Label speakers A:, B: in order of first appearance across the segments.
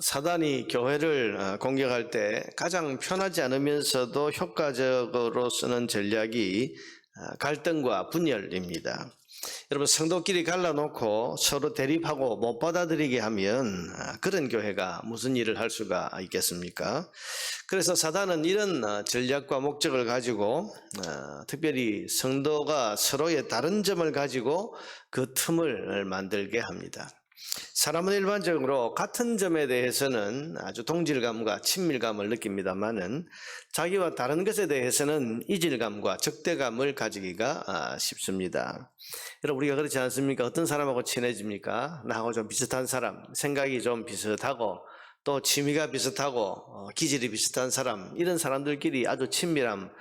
A: 사단이 교회를 공격할 때 가장 편하지 않으면서도 효과적으로 쓰는 전략이 갈등과 분열입니다. 여러분, 성도끼리 갈라놓고 서로 대립하고 못 받아들이게 하면 그런 교회가 무슨 일을 할 수가 있겠습니까? 그래서 사단은 이런 전략과 목적을 가지고 특별히 성도가 서로의 다른 점을 가지고 그 틈을 만들게 합니다. 사람은 일반적으로 같은 점에 대해서는 아주 동질감과 친밀감을 느낍니다만은 자기와 다른 것에 대해서는 이질감과 적대감을 가지기가 쉽습니다. 여러분, 우리가 그렇지 않습니까? 어떤 사람하고 친해집니까? 나하고 좀 비슷한 사람, 생각이 좀 비슷하고 또 취미가 비슷하고 기질이 비슷한 사람, 이런 사람들끼리 아주 친밀함,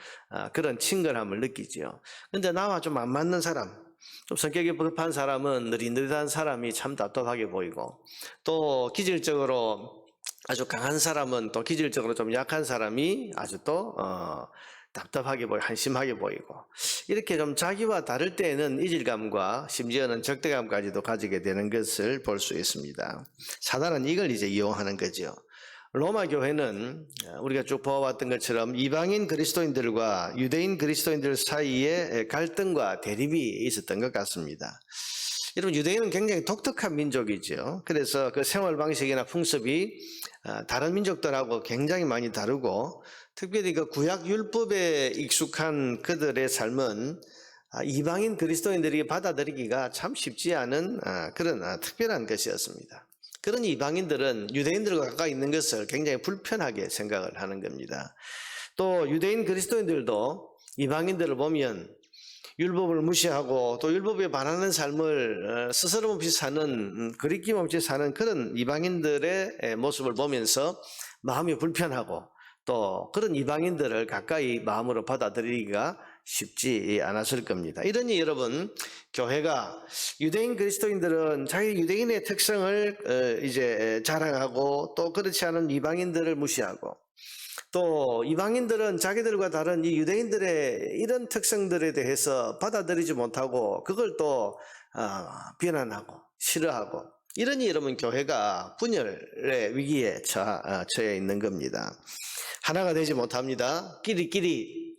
A: 그런 친근함을 느끼지요. 근데 나와 좀 안 맞는 사람, 좀 성격이 급한 사람은 느릿느릿한 사람이 참 답답하게 보이고, 또 기질적으로 아주 강한 사람은 또 기질적으로 좀 약한 사람이 아주 또 답답하게 보이고 한심하게 보이고, 이렇게 좀 자기와 다를 때에는 이질감과 심지어는 적대감까지도 가지게 되는 것을 볼 수 있습니다. 사단은 이걸 이제 이용하는 거죠. 로마 교회는 우리가 쭉 보아왔던 것처럼 이방인 그리스도인들과 유대인 그리스도인들 사이에 갈등과 대립이 있었던 것 같습니다. 여러분, 유대인은 굉장히 독특한 민족이죠. 그래서 그 생활 방식이나 풍습이 다른 민족들하고 굉장히 많이 다르고, 특별히 그 구약 율법에 익숙한 그들의 삶은 이방인 그리스도인들이 받아들이기가 참 쉽지 않은 그런 특별한 것이었습니다. 그런 이방인들은 유대인들과 가까이 있는 것을 굉장히 불편하게 생각을 하는 겁니다. 또 유대인 그리스도인들도 이방인들을 보면 율법을 무시하고 또 율법에 반하는 삶을 스스럼 없이 사는, 거리낌 없이 사는 그런 이방인들의 모습을 보면서 마음이 불편하고, 또 그런 이방인들을 가까이 마음으로 받아들이기가 쉽지 않았을 겁니다. 이러니 여러분, 교회가 유대인 그리스도인들은 자기 유대인의 특성을 이제 자랑하고, 또 그렇지 않은 이방인들을 무시하고, 또 이방인들은 자기들과 다른 이 유대인들의 이런 특성들에 대해서 받아들이지 못하고 그걸 또 비난하고 싫어하고, 이러니 여러분, 교회가 분열의 위기에 처해 있는 겁니다. 하나가 되지 못합니다. 끼리끼리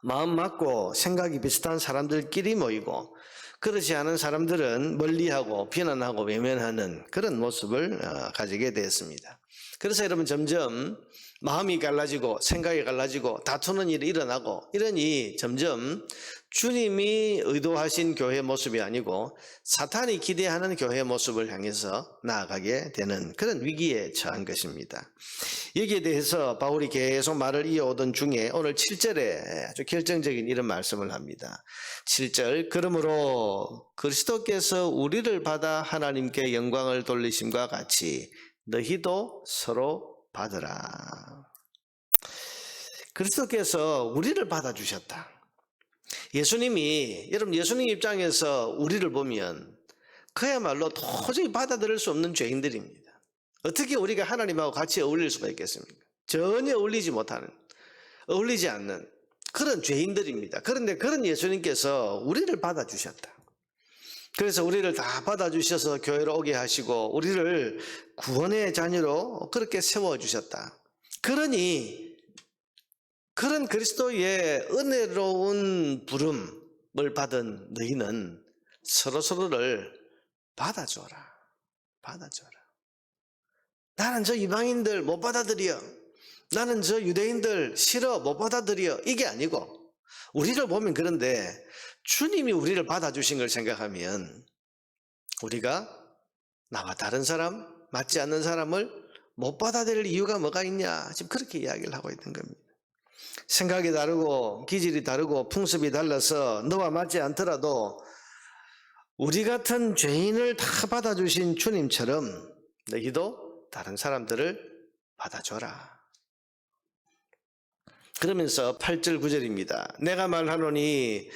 A: 마음 맞고 생각이 비슷한 사람들끼리 모이고, 그렇지 않은 사람들은 멀리하고 비난하고 외면하는 그런 모습을 가지게 되었습니다. 그래서 여러분, 점점 마음이 갈라지고 생각이 갈라지고 다투는 일이 일어나고, 이러니 점점 주님이 의도하신 교회 모습이 아니고 사탄이 기대하는 교회 모습을 향해서 나아가게 되는 그런 위기에 처한 것입니다. 여기에 대해서 바울이 계속 말을 이어오던 중에 오늘 7절에 아주 결정적인 이런 말씀을 합니다. 7절, 그러므로 그리스도께서 우리를 받아 하나님께 영광을 돌리심과 같이 너희도 서로 받으라. 그리스도께서 우리를 받아주셨다. 예수님이, 여러분, 예수님 입장에서 우리를 보면 그야말로 도저히 받아들일 수 없는 죄인들입니다. 어떻게 우리가 하나님하고 같이 어울릴 수가 있겠습니까? 전혀 어울리지 않는 그런 죄인들입니다. 그런데 그런 예수님께서 우리를 받아주셨다. 그래서 우리를 다 받아주셔서 교회로 오게 하시고 우리를 구원의 자녀로 그렇게 세워주셨다. 그러니 그런 그리스도의 은혜로운 부름을 받은 너희는 서로서로를 받아줘라. 나는 저 이방인들 못 받아들여, 나는 저 유대인들 싫어, 못 받아들여, 이게 아니고, 우리를 보면 그런데 주님이 우리를 받아주신 걸 생각하면 우리가 나와 다른 사람, 맞지 않는 사람을 못 받아들일 이유가 뭐가 있냐, 지금 그렇게 이야기를 하고 있는 겁니다. 생각이 다르고 기질이 다르고 풍습이 달라서 너와 맞지 않더라도 우리 같은 죄인을 다 받아주신 주님처럼 너희도 다른 사람들을 받아줘라. 그러면서 8절 9절입니다. 내가 말하노니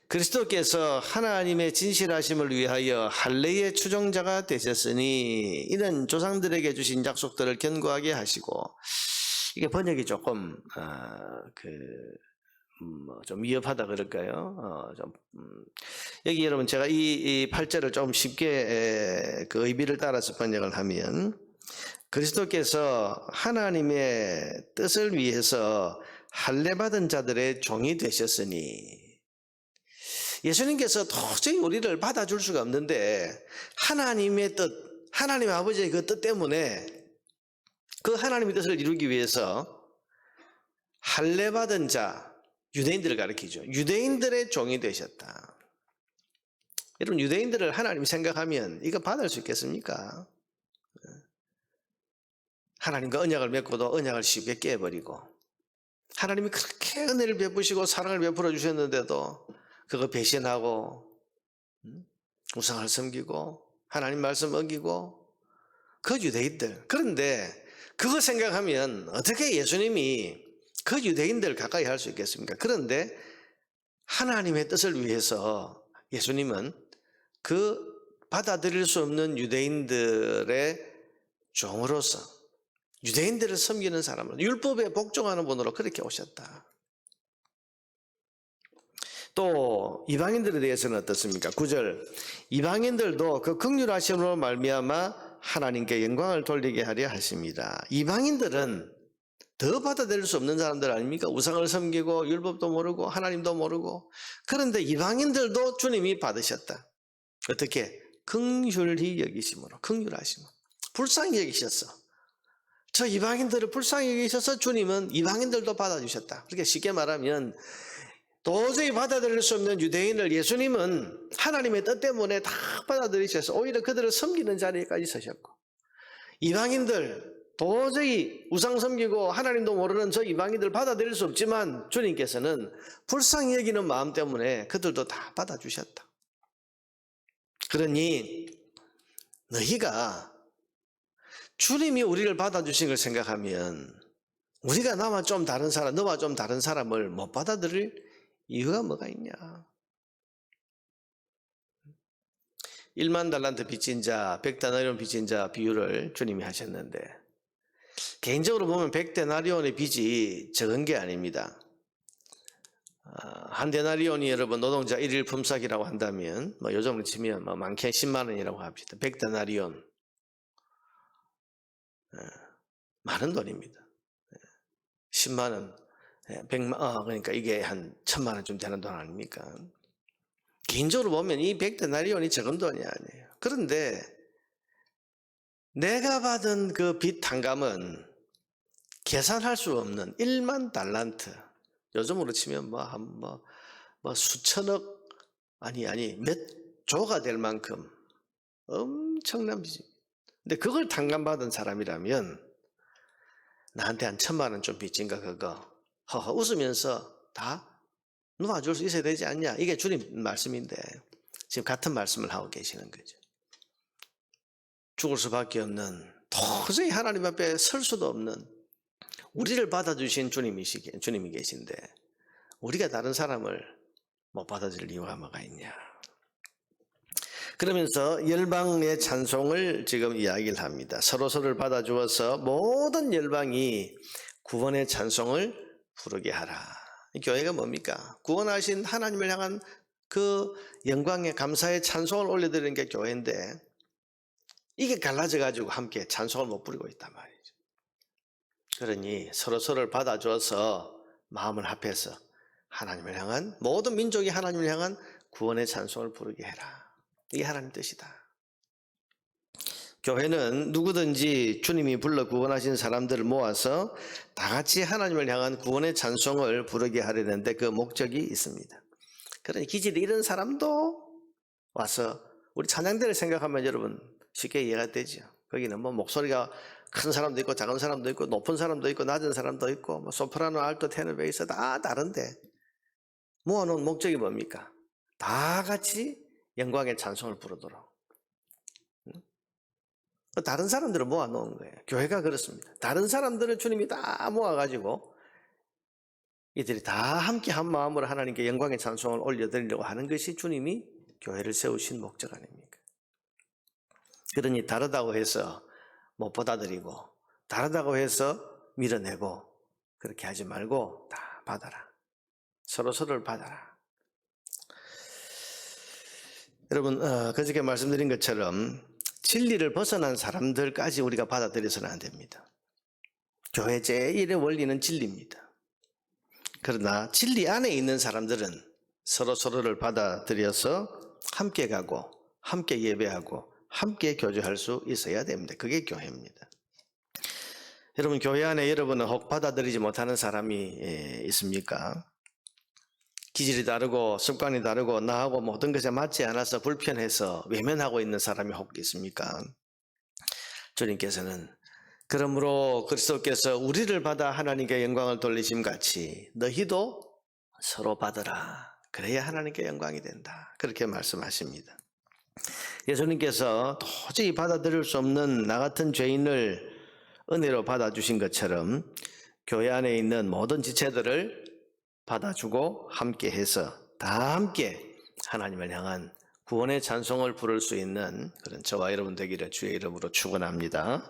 A: 그리스도께서 하나님의 진실하심을 위하여 할례의 추종자가 되셨으니 이는 조상들에게 주신 약속들을 견고하게 하시고, 이게 번역이 조금 좀 위협하다 그럴까요? 여기 여러분, 제가 이 8절을 좀 쉽게 그 의미를 따라서 번역을 하면, 그리스도께서 하나님의 뜻을 위해서 할례받은 자들의 종이 되셨으니, 예수님께서 도저히 우리를 받아줄 수가 없는데 하나님의 뜻, 하나님 아버지의 그 뜻 때문에 그 하나님의 뜻을 이루기 위해서 할례받은 자, 유대인들을 가리키죠. 유대인들의 종이 되셨다. 여러분, 유대인들을 하나님이 생각하면 이거 받을 수 있겠습니까? 하나님과 언약을 맺고도 언약을 쉽게 깨버리고, 하나님이 그렇게 은혜를 베푸시고 사랑을 베풀어 주셨는데도 그거 배신하고 우상을 섬기고 하나님 말씀 어기고, 그 유대인들. 그런데 그거 생각하면 어떻게 예수님이 그 유대인들 가까이 할 수 있겠습니까? 그런데 하나님의 뜻을 위해서 예수님은 그 받아들일 수 없는 유대인들의 종으로서, 유대인들을 섬기는 사람으로, 율법에 복종하는 분으로 그렇게 오셨다. 또 이방인들에 대해서는 어떻습니까? 9절, 이방인들도 그 긍휼하심으로 말미암아 하나님께 영광을 돌리게 하려 하십니다. 이방인들은 더 받아들일 수 없는 사람들 아닙니까? 우상을 섬기고 율법도 모르고 하나님도 모르고. 그런데 이방인들도 주님이 받으셨다. 어떻게? 긍휼히 여기심으로, 긍휼하심으로 불쌍히 여기셨어. 저 이방인들을 불쌍히 여기셔서 주님은 이방인들도 받아주셨다. 그렇게 쉽게 말하면 도저히 받아들일 수 없는 유대인을 예수님은 하나님의 뜻 때문에 다 받아들이셔서 오히려 그들을 섬기는 자리에까지 서셨고, 이방인들 도저히 우상 섬기고 하나님도 모르는 저 이방인들 받아들일 수 없지만 주님께서는 불쌍히 여기는 마음 때문에 그들도 다 받아주셨다. 그러니 너희가 주님이 우리를 받아주신 걸 생각하면 우리가 나와 좀 다른 사람, 너와 좀 다른 사람을 못 받아들일 이유가 뭐가 있냐? 1만 달란트 빚진 자, 100데나리온 빚진 자 비유를 주님이 하셨는데, 개인적으로 보면 100데나리온의 빚이 적은 게 아닙니다. 한 데나리온이 여러분 노동자 1일 품삯이라고 한다면 요즘으로 치면 많게 10만 원이라고 합시다. 100데나리온 많은 돈입니다. 10만 원, 100만, 그러니까 이게 한 1000만 원쯤 되는 돈 아닙니까? 개인적으로 보면 이 100데나리온이 적은 돈이 아니에요. 그런데 내가 받은 그 빚 탕감은 계산할 수 없는 1만 달란트, 요즘으로 치면 수천억, 아니 몇 조가 될 만큼 엄청난 빚입니다. 근데 그걸 탕감받은 사람이라면 나한테 한 1000만 원 좀 빚진가 그거 허허 웃으면서 다 놓아줄 수 있어야 되지 않냐, 이게 주님 말씀인데 지금 같은 말씀을 하고 계시는 거죠. 죽을 수밖에 없는, 도저히 하나님 앞에 설 수도 없는 우리를 받아주신 주님이 계신데 우리가 다른 사람을 못 받아줄 이유가 뭐가 있냐. 그러면서 열방의 찬송을 지금 이야기를 합니다. 서로서로를 받아주어서 모든 열방이 구원의 찬송을 부르게 하라. 교회가 뭡니까? 구원하신 하나님을 향한 그 영광의 감사의 찬송을 올려드리는 게 교회인데, 이게 갈라져가지고 함께 찬송을 못 부르고 있단 말이죠. 그러니 서로서로를 받아주어서 마음을 합해서 하나님을 향한, 모든 민족이 하나님을 향한 구원의 찬송을 부르게 해라. 이게 하나님 뜻이다. 교회는 누구든지 주님이 불러 구원하신 사람들을 모아서 다 같이 하나님을 향한 구원의 찬송을 부르게 하려는데 그 목적이 있습니다. 그러니 기질이 이런 사람도 와서, 우리 찬양대를 생각하면 여러분 쉽게 이해가 되죠. 거기는 목소리가 큰 사람도 있고 작은 사람도 있고 높은 사람도 있고 낮은 사람도 있고 소프라노, 알토, 테너, 베이스 다 다른데 모아놓은 목적이 뭡니까? 다 같이 영광의 찬송을 부르도록. 다른 사람들을 모아놓은 거예요. 교회가 그렇습니다. 다른 사람들을 주님이 다 모아가지고 이들이 다 함께 한 마음으로 하나님께 영광의 찬송을 올려드리려고 하는 것이 주님이 교회를 세우신 목적 아닙니까? 그러니 다르다고 해서 못 받아들이고 다르다고 해서 밀어내고 그렇게 하지 말고 다 받아라. 서로서로를 받아라. 여러분, 그저께 말씀드린 것처럼 진리를 벗어난 사람들까지 우리가 받아들여서는 안 됩니다. 교회 제1의 원리는 진리입니다. 그러나 진리 안에 있는 사람들은 서로를 받아들여서 함께 가고 함께 예배하고 함께 교제할 수 있어야 됩니다. 그게 교회입니다. 여러분, 교회 안에 여러분은 혹 받아들이지 못하는 사람이 있습니까? 기질이 다르고 습관이 다르고 나하고 모든 것에 맞지 않아서 불편해서 외면하고 있는 사람이 혹 있습니까? 주님께서는 그러므로 그리스도께서 우리를 받아 하나님께 영광을 돌리심 같이 너희도 서로 받으라. 그래야 하나님께 영광이 된다. 그렇게 말씀하십니다. 예수님께서 도저히 받아들일 수 없는 나 같은 죄인을 은혜로 받아주신 것처럼 교회 안에 있는 모든 지체들을 받아주고 함께해서 다 함께 하나님을 향한 구원의 찬송을 부를 수 있는 그런 저와 여러분 되기를 주의 이름으로 축원합니다.